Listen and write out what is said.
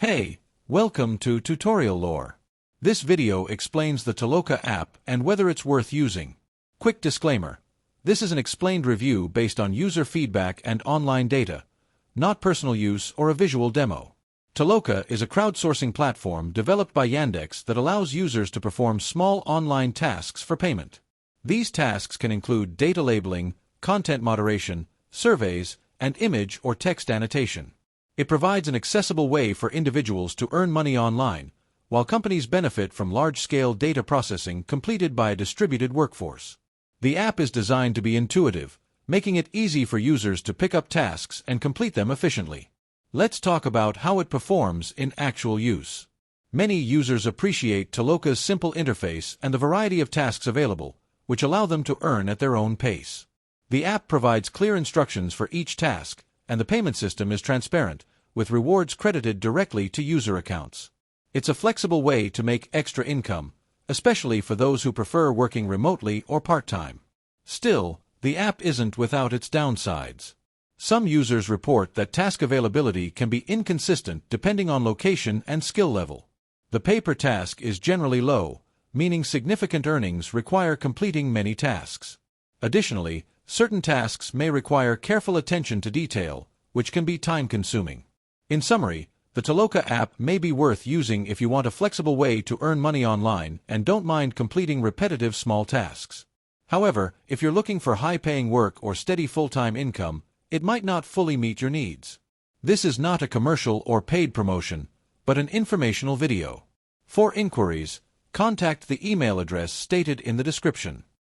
Hey, welcome to Tutorial Lore. This video explains the Toloka app and whether it's worth using. Quick disclaimer. This is an explained review based on user feedback and online data, not personal use or a visual demo. Toloka is a crowdsourcing platform developed by Yandex that allows users to perform small online tasks for payment. These tasks can include data labeling, content moderation, surveys, and image or text annotation. It provides an accessible way for individuals to earn money online, while companies benefit from large-scale data processing completed by a distributed workforce. The app is designed to be intuitive, making it easy for users to pick up tasks and complete them efficiently. Let's talk about how it performs in actual use. Many users appreciate Toloka's simple interface and the variety of tasks available, which allow them to earn at their own pace. The app provides clear instructions for each task, and the payment system is transparent, with rewards credited directly to user accounts. It's a flexible way to make extra income, especially for those who prefer working remotely or part-time. Still, the app isn't without its downsides. Some users report that task availability can be inconsistent depending on location and skill level. The pay per task is generally low, meaning significant earnings require completing many tasks. Additionally, certain tasks may require careful attention to detail, which can be time-consuming. In summary, the Toloka app may be worth using if you want a flexible way to earn money online and don't mind completing repetitive small tasks. However, if you're looking for high-paying work or steady full-time income, it might not fully meet your needs. This is not a commercial or paid promotion, but an informational video. For inquiries, contact the email address stated in the description.